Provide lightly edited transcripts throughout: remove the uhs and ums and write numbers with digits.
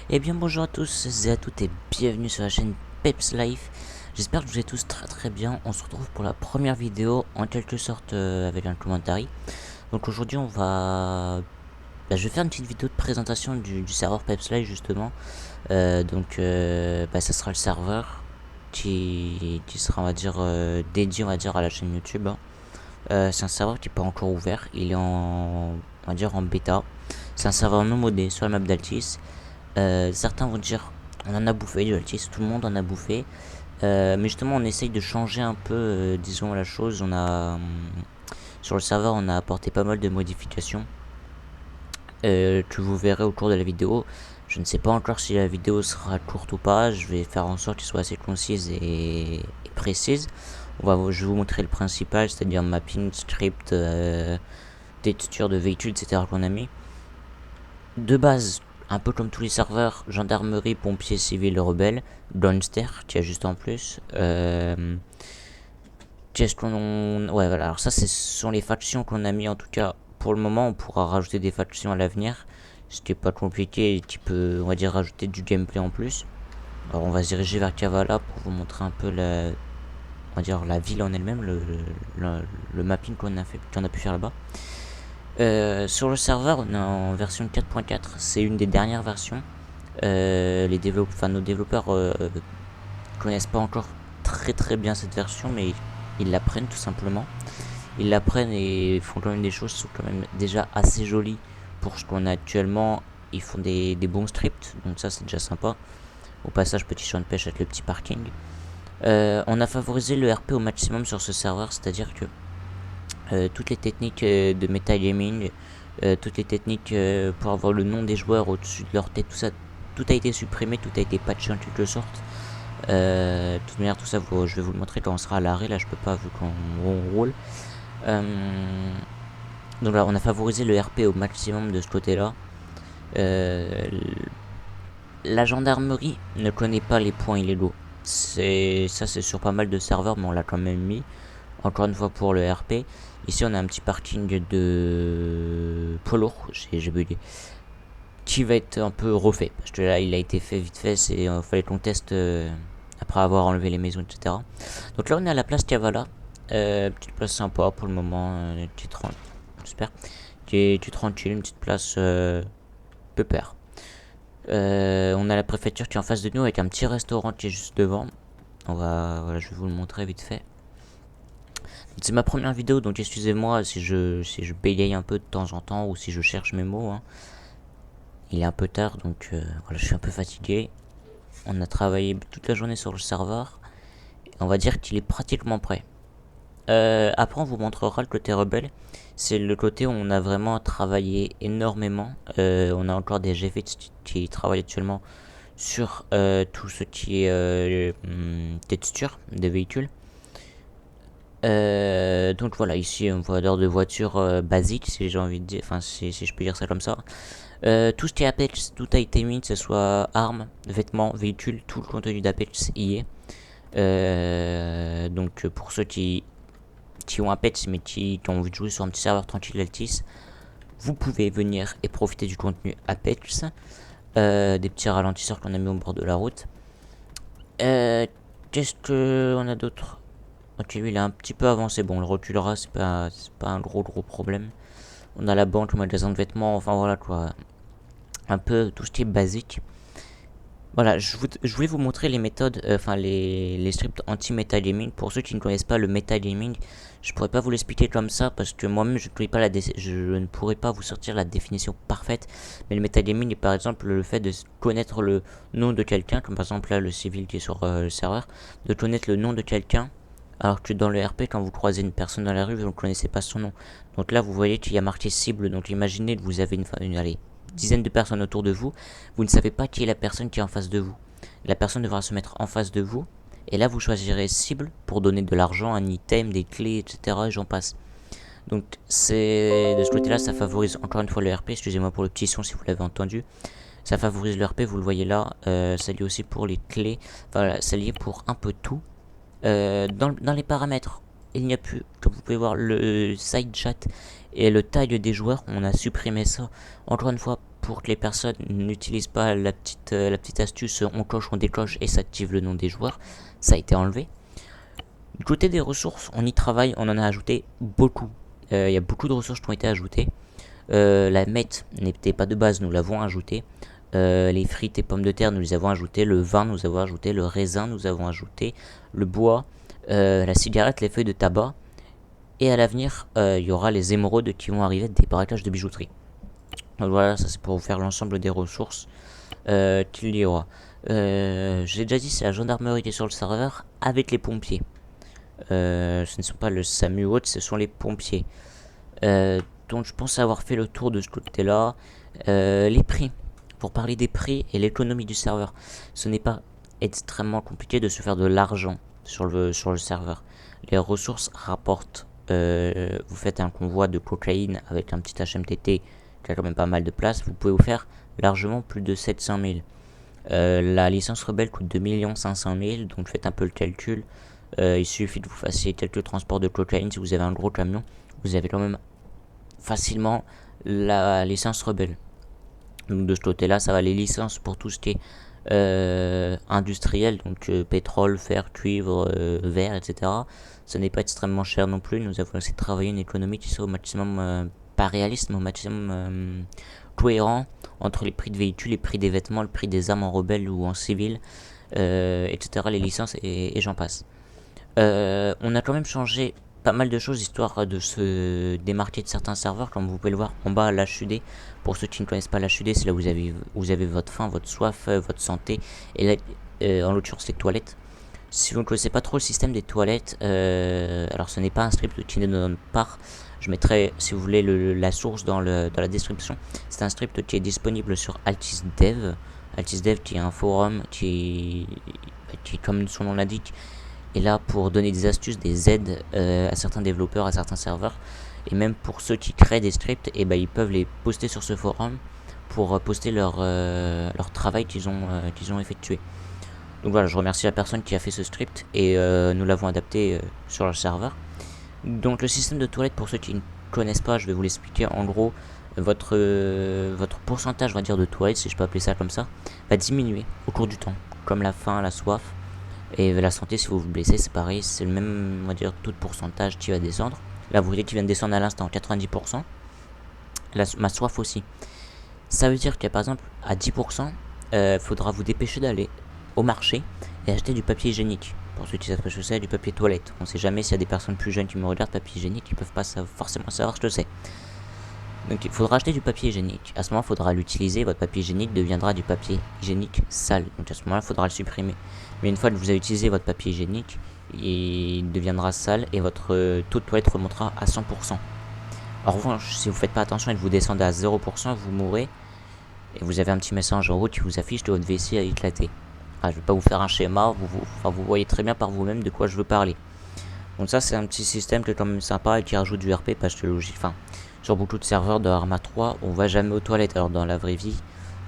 Eh bien bonjour à tous et à toutes et bienvenue sur la chaîne Peps Life. J'espère que vous êtes tous très très bien. On se retrouve pour la première vidéo en quelque sorte avec un commentaire. Donc aujourd'hui on va... je vais faire une petite vidéo de présentation du serveur Peps Life justement. Ça sera le serveur qui sera on va dire dédié on va dire à la chaîne YouTube, hein. C'est un serveur qui n'est pas encore ouvert. Il est on va dire en bêta. C'est un serveur non modé sur la map d'Altis. Certains vont dire on en a bouffé du Altis, tout le monde en a bouffé. Mais justement on essaye de changer un peu disons la chose. Sur le serveur on a apporté pas mal de modifications que vous verrez au cours de la vidéo. Je ne sais pas encore si la vidéo sera courte ou pas. Je vais faire en sorte qu'elle soit assez concise et précise. Je vais vous montrer le principal, c'est-à-dire mapping, script, texture de véhicules, etc. qu'on a mis. De base, un peu comme tous les serveurs, gendarmerie, pompiers, civils, rebelles, Gunster, qui a juste en plus. Qu'est-ce qu'on... Ouais, voilà, alors ça, ce sont les factions qu'on a mis en tout cas. Pour le moment, on pourra rajouter des factions à l'avenir. Ce qui est pas compliqué et qui peut, on va dire, rajouter du gameplay en plus. Alors, on va se diriger vers Kavala pour vous montrer un peu on va dire, la ville en elle-même, le mapping qu'on a pu faire là-bas. Sur le serveur, on est en version 4.4, c'est une des dernières versions. Nos développeurs connaissent pas encore très très bien cette version, mais ils l'apprennent tout simplement. Ils l'apprennent et font quand même des choses qui sont quand même déjà assez jolies pour ce qu'on a actuellement. Ils font des bons scripts, donc ça c'est déjà sympa. Au passage, petit champ de pêche avec le petit parking. On a favorisé le RP au maximum sur ce serveur, c'est-à-dire que toutes les techniques de metagaming, toutes les techniques pour avoir le nom des joueurs au-dessus de leur tête, tout ça, tout a été supprimé, tout a été patché en quelque sorte. De toute manière, tout ça, je vais vous le montrer quand on sera à l'arrêt. Là, je peux pas vu qu'on roule. Donc là, on a favorisé le RP au maximum de ce côté-là. La gendarmerie ne connaît pas les points illégaux. C'est sur pas mal de serveurs, mais on l'a quand même mis. Encore une fois pour le RP. Ici, on a un petit parking de poids lourd. J'ai bugué. Qui va être un peu refait. Parce que là, il a été fait vite fait. Il fallait qu'on teste après avoir enlevé les maisons, etc. Donc là, on est à la place Kavala. Petite place sympa pour le moment. J'espère. Qui est tranquille. Une petite place pépère. On a la préfecture qui est en face de nous avec un petit restaurant qui est juste devant. Voilà, je vais vous le montrer vite fait. C'est ma première vidéo, donc excusez-moi si je bégaye un peu de temps en temps ou si je cherche mes mots, hein. Il est un peu tard, donc voilà, je suis un peu fatigué. On a travaillé toute la journée sur le serveur. On va dire qu'il est pratiquement prêt. Après, on vous montrera le côté rebelle. C'est le côté où on a vraiment travaillé énormément. On a encore des GFX qui travaillent actuellement sur tout ce qui est texture des véhicules. Donc voilà, ici un vendeur de voitures basique, si j'ai envie de dire, enfin si je peux dire ça comme ça. Tout ce qui est Apex, tout a été mis, que ce soit armes, vêtements, véhicules, tout le contenu d'Apex y est. Donc pour ceux qui ont Apex mais qui ont envie de jouer sur un petit serveur tranquille Altis, vous pouvez venir et profiter du contenu Apex. Des petits ralentisseurs qu'on a mis au bord de la route. Qu'est-ce qu'on a d'autre? Ok, lui il est un petit peu avancé. Bon, on le reculera, c'est pas un gros problème. On a la banque, le magasin de vêtements, enfin voilà quoi. Un peu tout ce qui est basique. Voilà, je voulais vous montrer les méthodes, les scripts anti-metagaming. Pour ceux qui ne connaissent pas le metagaming, je pourrais pas vous l'expliquer comme ça parce que moi-même je ne pourrais pas vous sortir la définition parfaite. Mais le metagaming est par exemple le fait de connaître le nom de quelqu'un, comme par exemple là le civil qui est sur le serveur, de connaître le nom de quelqu'un. Alors que dans le RP, quand vous croisez une personne dans la rue, vous ne connaissez pas son nom. Donc là, vous voyez qu'il y a marqué cible. Donc imaginez que vous avez allez, dizaine de personnes autour de vous. Vous ne savez pas qui est la personne qui est en face de vous. La personne devra se mettre en face de vous. Et là, vous choisirez cible pour donner de l'argent, un item, des clés, etc. Et j'en passe. Donc c'est de ce côté-là, ça favorise encore une fois le RP. Excusez-moi pour le petit son si vous l'avez entendu. Ça favorise le RP, vous le voyez là. Ça lié aussi pour les clés. Voilà, ça lié pour un peu tout. Dans les paramètres, il n'y a plus, comme vous pouvez voir, le side chat et le tag des joueurs. On a supprimé ça. Encore une fois, pour que les personnes n'utilisent pas la petite astuce on coche, on décoche et s'active le nom des joueurs. Ça a été enlevé. Du côté des ressources, on y travaille, on en a ajouté beaucoup. Il y a beaucoup de ressources qui ont été ajoutées. La mette n'était pas de base, nous l'avons ajouté. Les frites et pommes de terre, nous les avons ajoutés. Le vin, nous avons ajouté. Le raisin, nous avons ajouté. Le bois, la cigarette, les feuilles de tabac. Et à l'avenir, il y aura les émeraudes qui vont arriver des braquages de bijouterie. Donc voilà, ça c'est pour vous faire l'ensemble des ressources qu'il y aura. J'ai déjà dit, c'est la gendarmerie qui est sur le serveur avec les pompiers. Ce ne sont pas le SAMU ou autre, ce sont les pompiers. Donc je pense avoir fait le tour de ce côté-là. Les prix. Pour parler des prix et l'économie du serveur, ce n'est pas extrêmement compliqué de se faire de l'argent sur le serveur. Les ressources rapportent. Vous faites un convoi de cocaïne avec un petit HMTT qui a quand même pas mal de place. Vous pouvez vous faire largement plus de 700 000. La licence rebelle coûte 2 500 000, donc faites un peu le calcul. Il suffit que vous fassiez quelques transports de cocaïne. Si vous avez un gros camion, vous avez quand même facilement la licence rebelle. Donc de ce côté là, ça va les licences pour tout ce qui est industriel, donc pétrole, fer, cuivre, verre, etc. Ce n'est pas extrêmement cher non plus. Nous avons essayé de travailler une économie qui soit au maximum pas réaliste, mais au maximum cohérent entre les prix de véhicules, les prix des vêtements, le prix des armes en rebelle ou en civil, etc. Les licences et j'en passe. On a quand même changé pas mal de choses histoire de se démarquer de certains serveurs, comme vous pouvez le voir en bas à l'HUD. Pour ceux qui ne connaissent pas l'HUD, c'est là où vous avez votre faim, votre soif, votre santé et là, en l'occurrence les toilettes. Si vous ne connaissez pas trop le système des toilettes, alors ce n'est pas un script qui ne donne pas. Je mettrai, si vous voulez, la source dans la description. C'est un script qui est disponible sur AltisDev. AltisDev qui est un forum qui, comme son nom l'indique, est là pour donner des astuces, des aides à certains développeurs, à certains serveurs. Et même pour ceux qui créent des scripts, et ils peuvent les poster sur ce forum pour poster leur travail qu'ils ont effectué. Donc voilà, je remercie la personne qui a fait ce script et nous l'avons adapté sur le serveur. Donc le système de toilette, pour ceux qui ne connaissent pas, je vais vous l'expliquer. En gros, votre pourcentage, on va dire, de toilette, si je peux appeler ça comme ça, va diminuer au cours du temps, comme la faim, la soif. Et la santé, si vous vous blessez, c'est pareil, c'est le même, on va dire, taux de pourcentage qui va descendre. Là, vous voyez qu'il vient de descendre à l'instant, 90%. Ma soif aussi. Ça veut dire que, par exemple, à 10%, faudra vous dépêcher d'aller au marché et acheter du papier hygiénique. Pour ceux qui savent ce que c'est, du papier toilette. On sait jamais s'il y a des personnes plus jeunes qui me regardent, papier hygiénique, ils peuvent pas forcément savoir ce que c'est. Donc il faudra acheter du papier hygiénique. À ce moment, il faudra l'utiliser. Votre papier hygiénique deviendra du papier hygiénique sale. Donc à ce moment-là, il faudra le supprimer. Mais une fois que vous avez utilisé votre papier hygiénique, il deviendra sale et votre taux de toilette remontera à 100%. En revanche, si vous ne faites pas attention et que vous descendez à 0%, vous mourrez. Et vous avez un petit message en haut qui vous affiche que votre vessie a éclaté. Je ne vais pas vous faire un schéma, vous voyez très bien par vous-même de quoi je veux parler. Donc ça, c'est un petit système qui est quand même sympa et qui rajoute du RP parce que sur beaucoup de serveurs de Arma 3, on va jamais aux toilettes. Alors dans la vraie vie,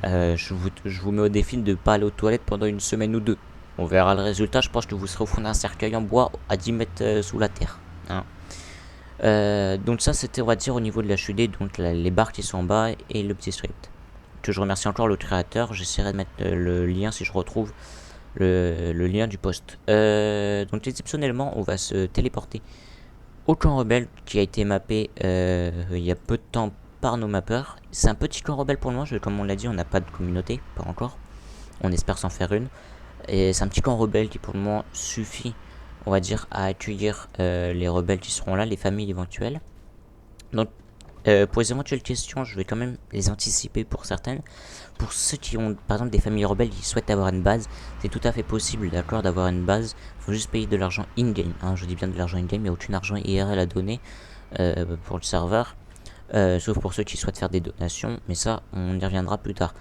je vous mets au défi de ne pas aller aux toilettes pendant une semaine ou deux. On verra le résultat. Je pense que vous serez au fond d'un cercueil en bois à 10 mètres sous la terre. Donc ça, c'était, on va dire, au niveau de la HUD, donc les barres qui sont en bas et le petit script. Que je remercie encore le créateur. J'essaierai de mettre le lien si je retrouve le lien du post. Donc exceptionnellement, on va se téléporter au camp rebelle qui a été mappé il y a peu de temps par nos mappeurs. C'est un petit camp rebelle pour le moment, comme on l'a dit, on n'a pas de communauté, pas encore. On espère s'en faire une. Et c'est un petit camp rebelle qui pour le moment suffit, on va dire, à accueillir les rebelles qui seront là, les familles éventuelles. Donc pour les éventuelles questions, je vais quand même les anticiper pour certaines. Pour ceux qui ont par exemple des familles rebelles qui souhaitent avoir une base, c'est tout à fait possible, d'accord, d'avoir une base. Il faut juste payer de l'argent in-game. Je dis bien de l'argent in-game, il n'y a aucun argent IRL à donner pour le serveur. Sauf pour ceux qui souhaitent faire des donations, mais ça, on y reviendra plus tard.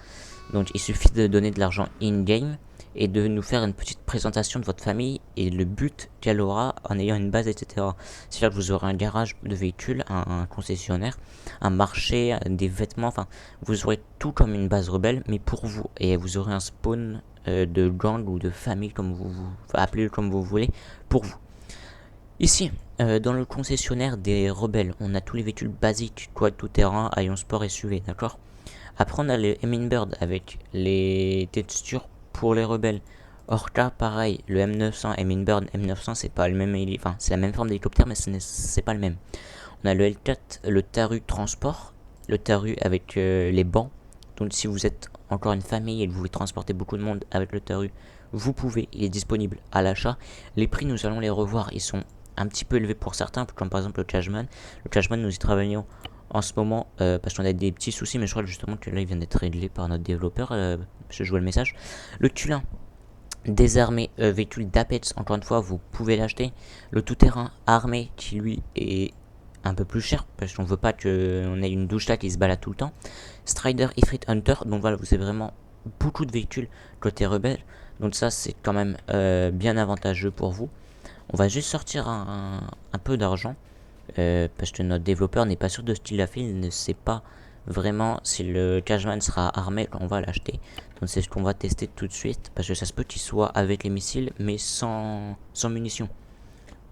Donc il suffit de donner de l'argent in-game et de nous faire une petite présentation de votre famille et le but qu'elle aura en ayant une base, etc. C'est-à-dire que vous aurez un garage de véhicules, un concessionnaire, un marché, des vêtements, enfin, vous aurez tout comme une base rebelle, mais pour vous. Et vous aurez un spawn de gang ou de famille, comme vous appelez comme vous voulez, pour vous. Ici, dans le concessionnaire des rebelles, on a tous les véhicules basiques, quad tout-terrain, Ion Sport et SUV, d'accord. Après, on a le Hummingbird avec les textures pour les rebelles. Orca, pareil, le M900, Hummingbird M900, c'est pas le même, enfin, c'est la même forme d'hélicoptère, mais c'est pas le même. On a le L4, le Taru Transport, le Taru avec les bancs. Donc, si vous êtes encore une famille et que vous voulez transporter beaucoup de monde avec le Taru, vous pouvez, il est disponible à l'achat. Les prix, nous allons les revoir, ils sont un petit peu élevés pour certains, comme par exemple le Cashman. Le Cashman, nous y travaillons en ce moment parce qu'on a des petits soucis, mais je crois justement que là il vient d'être réglé par notre développeur. Je vois le message. Le Tulin, désarmé, véhicule d'Apex, encore une fois, vous pouvez l'acheter. Le tout-terrain armé qui lui est un peu plus cher parce qu'on veut pas qu'on ait une douche là qui se balade tout le temps. Strider Ifrit Hunter, donc voilà, vous avez vraiment beaucoup de véhicules côté rebelle, donc ça c'est quand même bien avantageux pour vous. On va juste sortir un peu d'argent parce que notre développeur n'est pas sûr de ce qu'il a fait, il ne sait pas vraiment si le Cashman sera armé quand on va l'acheter. Donc c'est ce qu'on va tester tout de suite, parce que ça se peut qu'il soit avec les missiles mais sans munitions.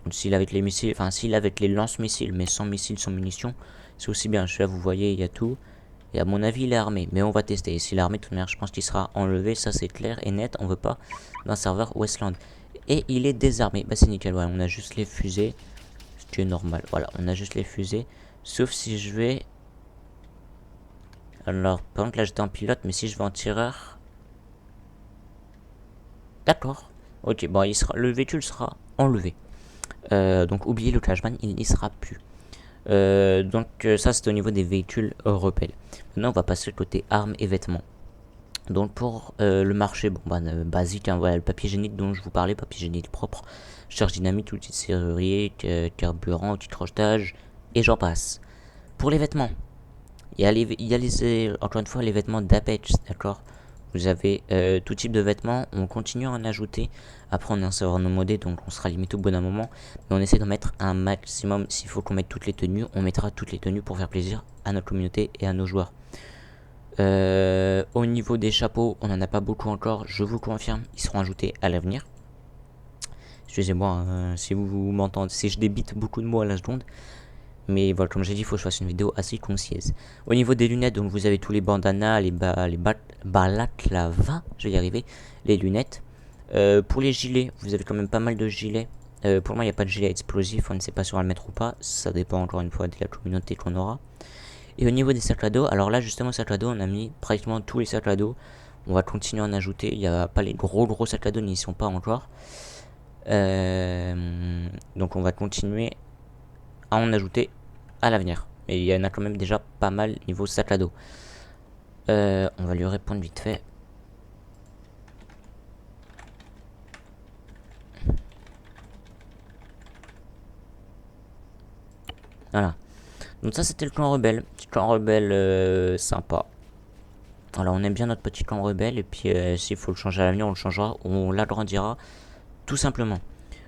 Donc s'il est avec les missiles, enfin s'il est avec les lance-missiles mais sans missiles, sans munitions, c'est aussi bien. Là vous voyez il y a tout. Et à mon avis il est armé, mais on va tester. Et s'il est armé de toute manière je pense qu'il sera enlevé, ça c'est clair et net, on veut pas d'un serveur Westland. Et il est désarmé, bah c'est nickel, voilà, on a juste les fusées. Ce qui est normal, voilà, on a juste les fusées. Sauf si je vais... Alors, par exemple là j'étais en pilote, mais si je vais en tireur... D'accord. Ok, bon, le véhicule sera enlevé. Donc oubliez le Cashman, il n'y sera plus. Ça c'est au niveau des véhicules rebelles. Maintenant on va passer côté armes et vêtements. Donc pour le marché, bon bah basique, hein, voilà, le papier hygiénique dont je vous parlais, papier hygiénique propre, charge dynamique, outil de serrurier, carburant, outil de crochetage, et j'en passe. Pour les vêtements, encore une fois les vêtements d'Apex, d'accord. Vous avez tout type de vêtements, on continue à en ajouter. Après on est un serveur non modé, donc on sera limité au bout d'un moment. Mais on essaie d'en mettre un maximum. S'il faut qu'on mette toutes les tenues, on mettra toutes les tenues pour faire plaisir à notre communauté et à nos joueurs. Au niveau des chapeaux, on n'en a pas beaucoup encore, je vous confirme, ils seront ajoutés à l'avenir. Excusez-moi si vous m'entendez, si je débite beaucoup de mots à la seconde. Mais voilà, comme j'ai dit, il faut que je fasse une vidéo assez concise. Au niveau des lunettes, donc vous avez tous les bandanas, les balaclava, je vais y arriver, les lunettes. Pour les gilets, vous avez quand même pas mal de gilets. Pour moi, il n'y a pas de gilet explosif, on ne sait pas si on va le mettre ou pas. Ça dépend encore une fois de la communauté qu'on aura. Et au niveau des sacs à dos, alors là justement sacs à dos, on a mis pratiquement tous les sacs à dos. On va continuer à en ajouter. Il n'y a pas les gros sacs à dos, n'y sont pas encore. Donc on va continuer à en ajouter à l'avenir. Et il y en a quand même déjà pas mal niveau sac à dos. On va lui répondre vite fait. Voilà. Donc ça c'était le clan rebelle. Petit clan rebelle sympa. Alors on aime bien notre petit clan rebelle. Et puis s'il faut le changer à l'avenir, on le changera. On l'agrandira. Tout simplement.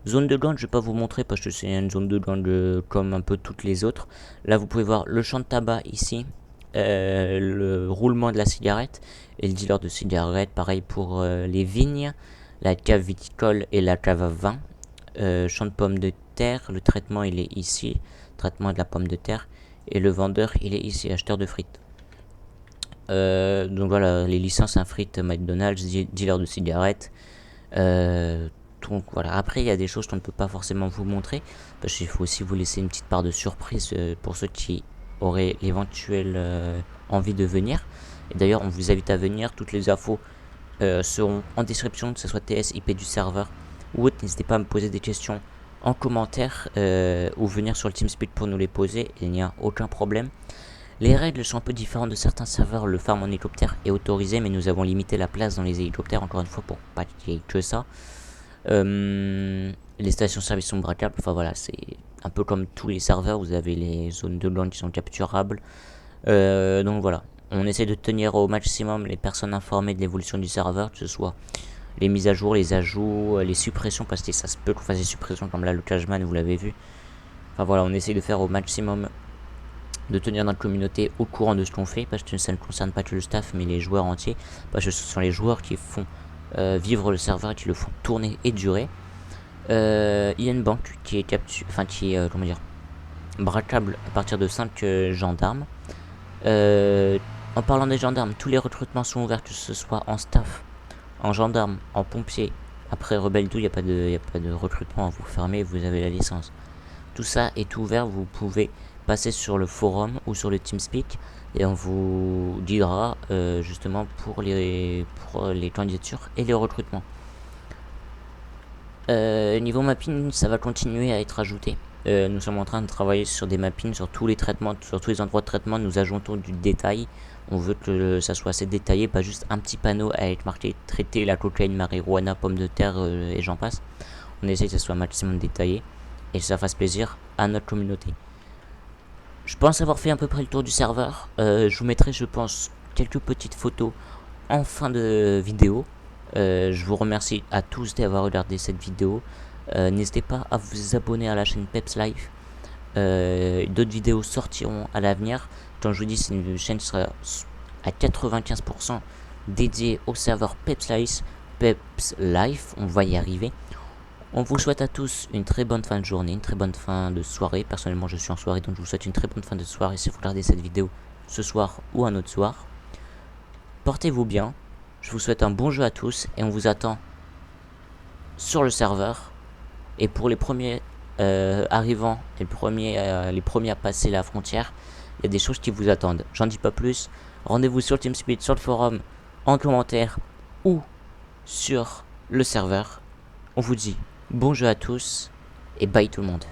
Zone de gang, je vais pas vous montrer parce que c'est une zone de gang comme un peu toutes les autres. Là vous pouvez voir le champ de tabac ici. Le roulement de la cigarette. Et le dealer de cigarettes. Pareil pour les vignes. La cave viticole et la cave à vin. Champ de pommes de terre. Le traitement il est ici. Traitement de la pomme de terre. Et le vendeur il est ici, acheteur de frites. Donc voilà, les licences à frites McDonald's, dealer de cigarettes. Donc voilà, après il y a des choses qu'on ne peut pas forcément vous montrer, parce qu'il faut aussi vous laisser une petite part de surprise pour ceux qui auraient l'éventuelle envie de venir. Et d'ailleurs on vous invite à venir, toutes les infos seront en description, que ce soit TS, IP du serveur ou autre. N'hésitez pas à me poser des questions en commentaire ou venir sur le TeamSpeak pour nous les poser, il n'y a aucun problème. Les règles sont un peu différentes de certains serveurs, le farm en hélicoptère est autorisé, mais nous avons limité la place dans les hélicoptères, encore une fois, pour pas qu'il y ait que ça. Les stations-service sont braquables, enfin voilà, c'est un peu comme tous les serveurs, vous avez les zones de LAN qui sont capturables. Donc voilà, on essaie de tenir au maximum les personnes informées de l'évolution du serveur, que ce soit les mises à jour, les ajouts, les suppressions, parce que ça se peut qu'on fasse des suppressions comme là le Cashman, vous l'avez vu. Enfin voilà, on essaie de faire au maximum, de tenir notre communauté au courant de ce qu'on fait, parce que ça ne concerne pas que le staff mais les joueurs entiers, parce que ce sont les joueurs qui font vivre le serveur et qui le font tourner et durer. Il y a une banque qui est comment dire, braquable à partir de 5 gendarmes. En parlant des gendarmes, tous les recrutements sont ouverts, que ce soit en staff, en gendarme, en pompier. Après Rebelle 2, il n'y a pas de recrutement, vous fermez, vous avez la licence. Tout ça est ouvert, vous pouvez passer sur le forum ou sur le TeamSpeak et on vous guidera justement pour les candidatures et les recrutements. Niveau mapping, ça va continuer à être ajouté. Nous sommes en train de travailler sur des mappings sur tous les traitements, sur tous les endroits de traitement. Nous ajoutons du détail. On veut que ça soit assez détaillé, pas juste un petit panneau avec marqué traiter la cocaïne, marijuana, pommes de terre et j'en passe. On essaie que ça soit maximum détaillé et que ça fasse plaisir à notre communauté. Je pense avoir fait à peu près le tour du serveur. Je vous mettrai, je pense, quelques petites photos en fin de vidéo. Je vous remercie à tous d'avoir regardé cette vidéo. N'hésitez pas à vous abonner à la chaîne Peps Life. D'autres vidéos sortiront à l'avenir. Comme je vous dis, c'est une chaîne qui sera à 95% dédiée au serveur Peps Life. On va y arriver. On vous souhaite à tous une très bonne fin de journée, une très bonne fin de soirée. Personnellement, je suis en soirée, donc je vous souhaite une très bonne fin de soirée si vous regardez cette vidéo ce soir ou un autre soir. Portez-vous bien. Je vous souhaite un bon jeu à tous et on vous attend sur le serveur. Et pour les premiers arrivants et les premiers à passer la frontière, il y a des choses qui vous attendent. J'en dis pas plus. Rendez-vous sur TeamSpeak, sur le forum, en commentaire ou sur le serveur. On vous dit bon jeu à tous et bye tout le monde.